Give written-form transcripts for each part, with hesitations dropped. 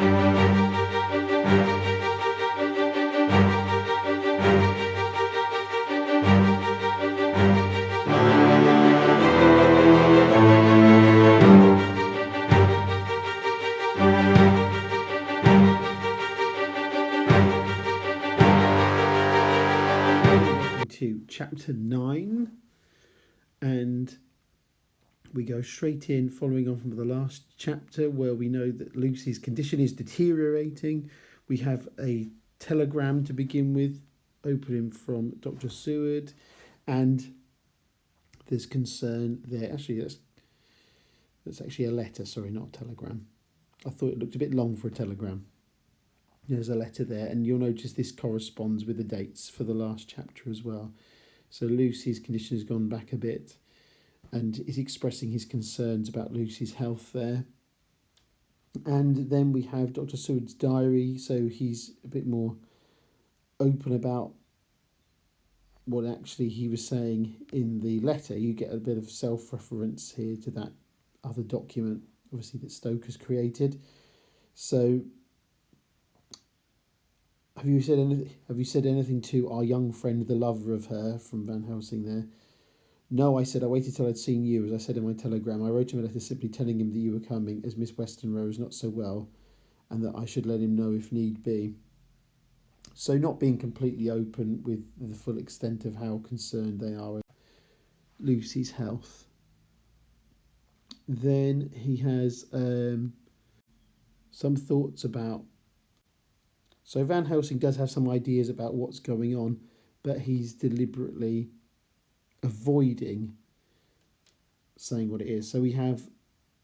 To chapter 9, and we go straight in following on from the last chapter where we know that Lucy's condition is deteriorating. We have a telegram to begin with, opening from Dr. Seward, and there's concern there. Actually, that's actually a letter, sorry, not a telegram. I thought it looked a bit long for a telegram. There's a letter there, and you'll notice this corresponds with the dates for the last chapter as well. So Lucy's condition has gone back a bit, and is expressing his concerns about Lucy's health there. And then we have Dr. Seward's diary, so he's a bit more open about what actually he was saying in the letter. You get a bit of self-reference here to that other document, obviously, that Stoker's created. So Have you said anything to our young friend, the lover of her, from Van Helsing there? No, I said, I waited till I'd seen you, as I said in my telegram. I wrote him a letter simply telling him that you were coming, as Miss Westenra is not so well, and that I should let him know if need be. So not being completely open with the full extent of how concerned they are with Lucy's health. Then he has some thoughts about... So Van Helsing does have some ideas about what's going on, but he's deliberately avoiding saying what it is. So we have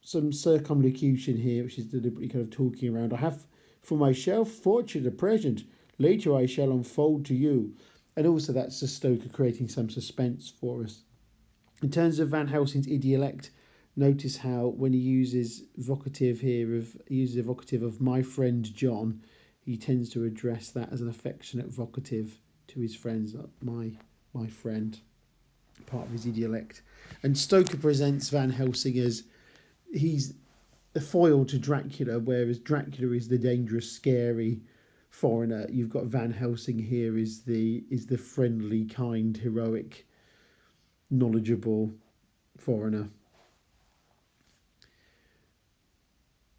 some circumlocution here, which is deliberately kind of talking around. I have for myself fortune at present, later I shall unfold to you. And also that's just Stoker creating some suspense for us. In terms of Van Helsing's idiolect, notice how when he uses vocative here, he uses a vocative of my friend John, he tends to address that as an affectionate vocative to his friends, my friend, part of his idiolect. And Stoker presents Van Helsing as he's a foil to Dracula, whereas Dracula is the dangerous, scary foreigner. You've got Van Helsing here is the friendly, kind, heroic, knowledgeable foreigner.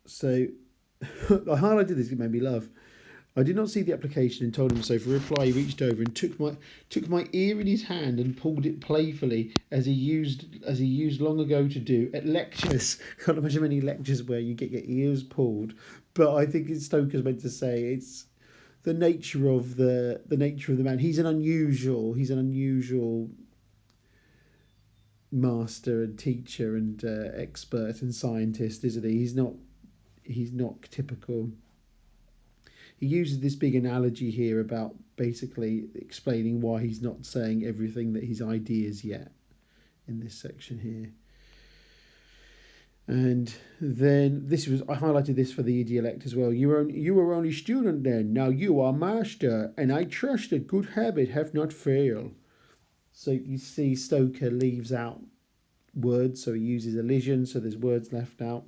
So I highlighted this, it made me laugh. I did not see the application and told him so. For reply, he reached over and took my ear in his hand and pulled it playfully, as he used long ago to do at lectures. Can't imagine many lectures where you get your ears pulled. But I think Stoker's meant to say it's the nature of the man. He's an unusual master and teacher and expert and scientist, isn't he? He's not typical. He uses this big analogy here about basically explaining why he's not saying everything that his ideas yet in this section here. And then I highlighted this for the idiolect as well. You were only student then, now you are master, and I trust that good habit have not failed. So you see Stoker leaves out words, so he uses elision, so there's words left out.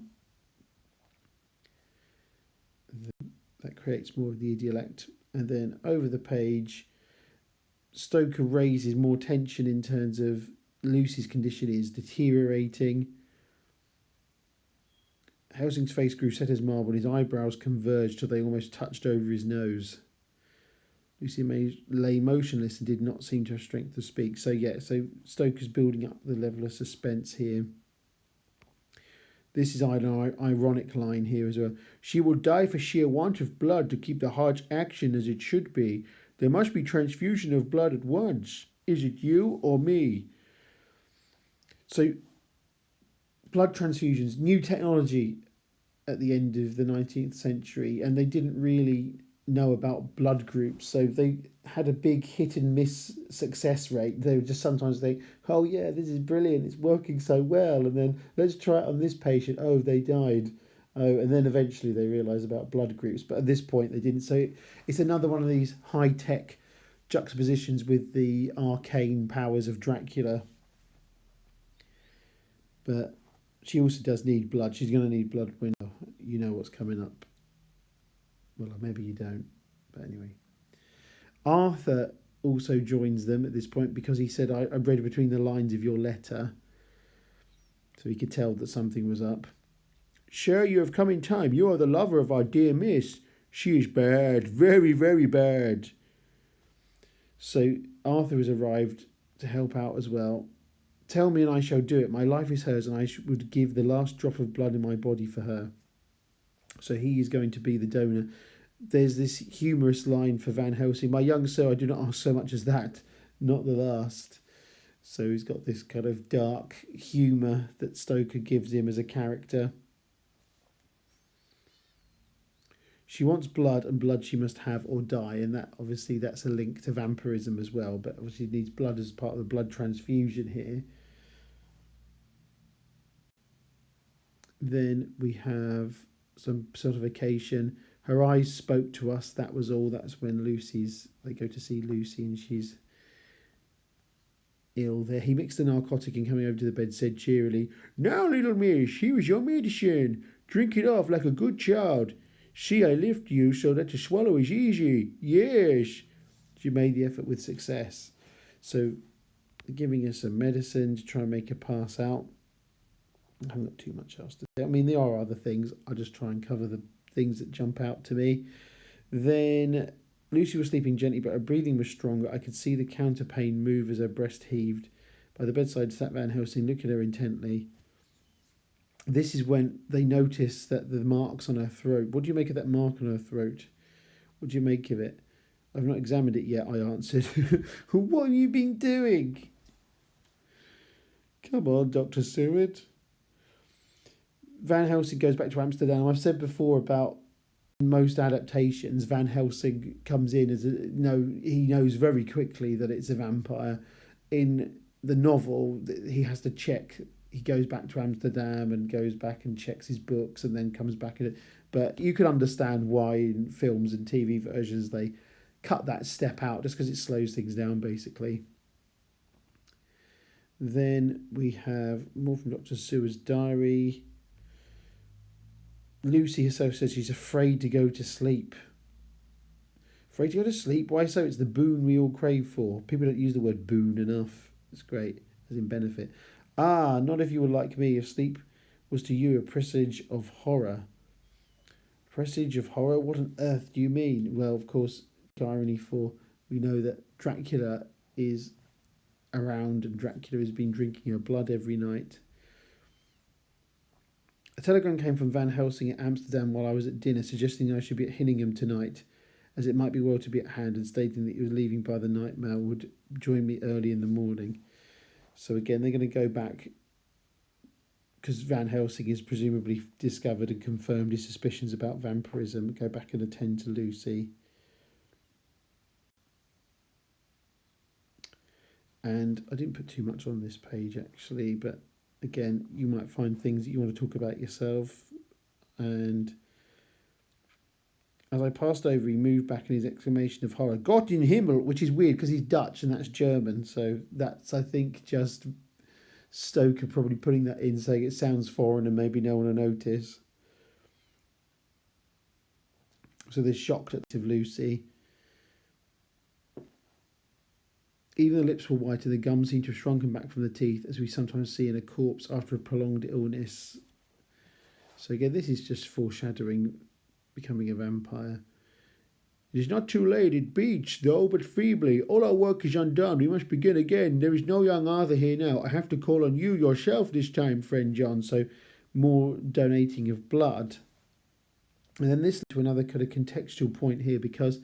That creates more of the idiolect. And then over the page, Stoker raises more tension in terms of Lucy's condition is deteriorating. Helsing's face grew set as marble, his eyebrows converged till they almost touched over his nose. Lucy lay motionless and did not seem to have strength to speak. So Stoker's building up the level of suspense here. This is an ironic line here as well. She will die for sheer want of blood to keep the heart's action as it should be. There must be transfusion of blood at once. Is it you or me? So, blood transfusions, new technology at the end of the 19th century, and they didn't really know about blood groups, so they had a big hit and miss success rate. They would just sometimes think, oh yeah, this is brilliant, it's working so well, and then let's try it on this patient, oh, they died. Oh, and then eventually they realise about blood groups, but at this point they didn't. So it's another one of these high-tech juxtapositions with the arcane powers of Dracula. But she also does need blood. She's going to need blood when you know what's coming up. Well, maybe you don't, but anyway. Arthur also joins them at this point because he said, I read between the lines of your letter. So he could tell that something was up. Sir, you have come in time. You are the lover of our dear miss. She is bad, very, very bad. So Arthur has arrived to help out as well. Tell me and I shall do it. My life is hers and I would give the last drop of blood in my body for her. So he is going to be the donor. There's this humorous line for Van Helsing. My young sir, I do not ask so much as that, not the last. So he's got this kind of dark humour that Stoker gives him as a character. She wants blood, and blood she must have or die, and that obviously that's a link to vampirism as well, but obviously needs blood as part of the blood transfusion here. Then we have some certification. Her eyes spoke to us, that was all. That's when they go to see Lucy and she's ill there. He mixed the narcotic and coming over to the bed said cheerily, "Now, little miss, here is your medicine. Drink it off like a good child. See, I lift you so that to swallow is easy. Yes." She made the effort with success. So, giving her some medicine to try and make her pass out. I haven't got too much else to say. I mean, there are other things. I'll just try and cover the things that jump out to me. Then Lucy was sleeping gently, but her breathing was stronger. I could see the counter pain move as her breast heaved. By the bedside sat Van Helsing, looking at her intently. This is when they notice that the marks on her throat. What do you make of that mark on her throat? What do you make of it? I've not examined it yet, I answered. What have you been doing? Come on, Dr. Seward. Van Helsing goes back to Amsterdam. I've said before about most adaptations, Van Helsing comes in as he knows very quickly that it's a vampire. In the novel, he has to check. He goes back to Amsterdam and goes back and checks his books and then comes back. But you can understand why in films and TV versions they cut that step out just because it slows things down, basically. Then we have more from Dr. Seward's diary. Lucy herself says she's afraid to go to sleep. Afraid to go to sleep? Why so? It's the boon we all crave for. People don't use the word boon enough. It's great, as in benefit. Ah, not if you were like me, if sleep was to you a presage of horror. Presage of horror? What on earth do you mean? Well, of course, irony, for we know that Dracula is around and Dracula has been drinking her blood every night. A telegram came from Van Helsing at Amsterdam while I was at dinner, suggesting I should be at Hinningham tonight, as it might be well to be at hand, and stating that he was leaving by the night mail, would join me early in the morning. So again, they're going to go back because Van Helsing is presumably discovered and confirmed his suspicions about vampirism. Go back and attend to Lucy. And I didn't put too much on this page actually, but again, you might find things that you want to talk about yourself. And as I passed over, he moved back in his exclamation of horror. Gott in Himmel, which is weird because he's Dutch and that's German. So that's, I think, just Stoker probably putting that in, saying it sounds foreign and maybe no one will notice. So this shocked at Lucy. Even the lips were whiter, the gums seemed to have shrunken back from the teeth, as we sometimes see in a corpse after a prolonged illness. So again, this is just foreshadowing becoming a vampire. It is not too late. It beats, though, but feebly. All our work is undone. We must begin again. There is no young Arthur here now. I have to call on you yourself this time, friend John. So more donating of blood. And then this to another kind of contextual point here, because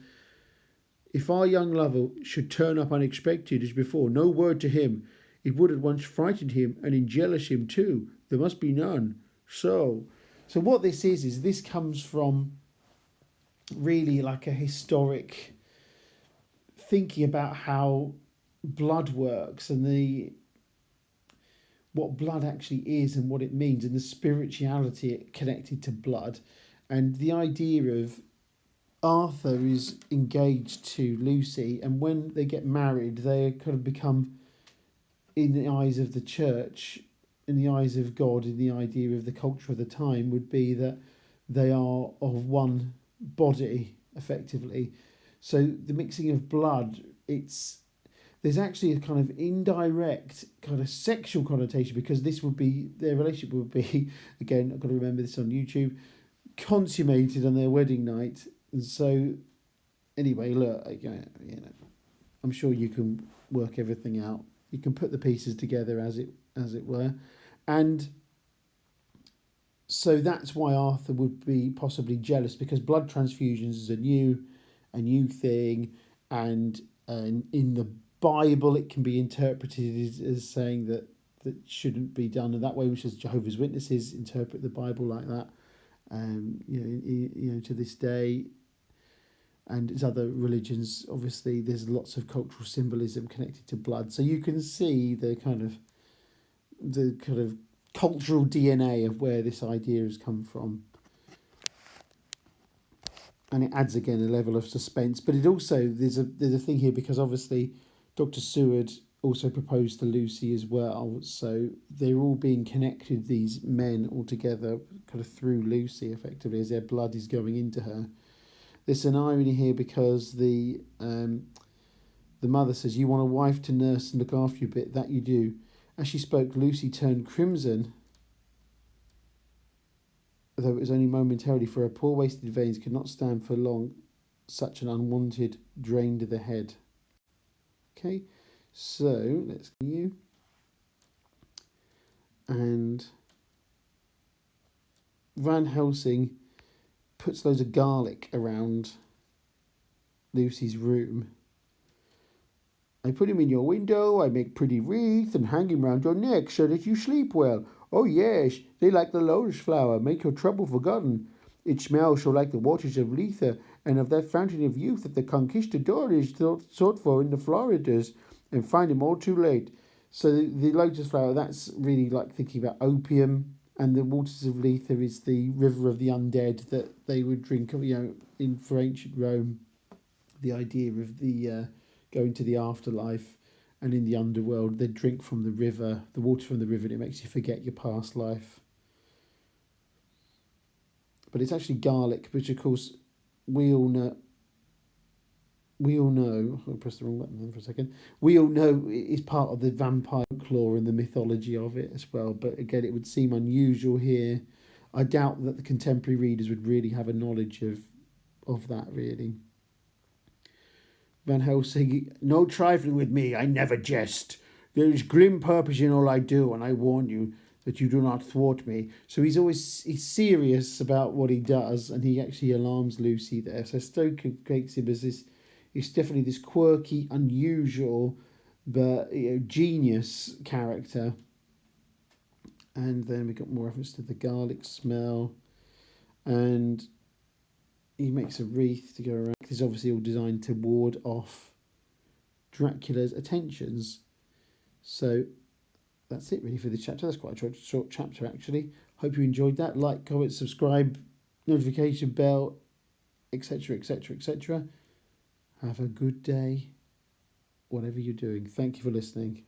if our young lover should turn up unexpected as before, no word to him, it would at once frighten him and enjealous him too. There must be none. So what this is this comes from really like a historic thinking about how blood works and what blood actually is and what it means and the spirituality connected to blood, and the idea of Arthur is engaged to Lucy, and when they get married, they kind of become, in the eyes of the church, in the eyes of God, in the idea of the culture of the time, would be that they are of one body, effectively. So the mixing of blood, there's actually a kind of indirect kind of sexual connotation, because this would be, their relationship would be, again, I've got to remember this on YouTube, consummated on their wedding night. And so, anyway, look, I'm sure you can work everything out. You can put the pieces together as it were, and so that's why Arthur would be possibly jealous, because blood transfusions is a new thing, and in the Bible it can be interpreted as saying that shouldn't be done in that way, which is Jehovah's Witnesses interpret the Bible like that, to this day. And as other religions, obviously, there's lots of cultural symbolism connected to blood. So you can see the kind of cultural DNA of where this idea has come from. And it adds, again, a level of suspense. But it also, there's a thing here, because obviously Dr. Seward also proposed to Lucy as well. So they're all being connected, these men all together, kind of through Lucy, effectively, as their blood is going into her. There's an irony here, because the mother says, "You want a wife to nurse and look after you a bit, that you do." As she spoke, Lucy turned crimson, though it was only momentarily, for her poor wasted veins could not stand for long such an unwanted drain to the head. Okay, so let's continue. And Van Helsing puts loads of garlic around Lucy's room. "I put him in your window, I make pretty wreaths and hang him round your neck so that you sleep well. Oh yes, they like the lotus flower, make your trouble forgotten. It smells so like the waters of Lethe, and of that fountain of youth that the conquistador is sought for in the Floridas, and find him all too late." So the lotus flower, that's really like thinking about opium, and the waters of Lethe is the river of the undead that they would drink, for ancient Rome. The idea of the going to the afterlife, and in the underworld they drink from the river, the water from the river, and it makes you forget your past life. But it's actually garlic, which of course we all know. I'll press the wrong button then for a second. We all know is part of the vampire folklore and the mythology of it as well. But again, it would seem unusual here. I doubt that the contemporary readers would really have a knowledge of that, really. Van Helsing, "No trifling with me, I never jest. There is grim purpose in all I do, and I warn you that you do not thwart me." So he's serious about what he does, and he actually alarms Lucy there. So Stoker takes him as this, it's definitely this quirky, unusual, but genius character. And then we got more reference to the garlic smell, and he makes a wreath to go around. This is obviously all designed to ward off Dracula's attentions. So that's it really for this chapter. That's quite a short chapter actually. Hope you enjoyed that. Like, comment, subscribe, notification bell, etc, etc, etc. Have a good day, whatever you're doing. Thank you for listening.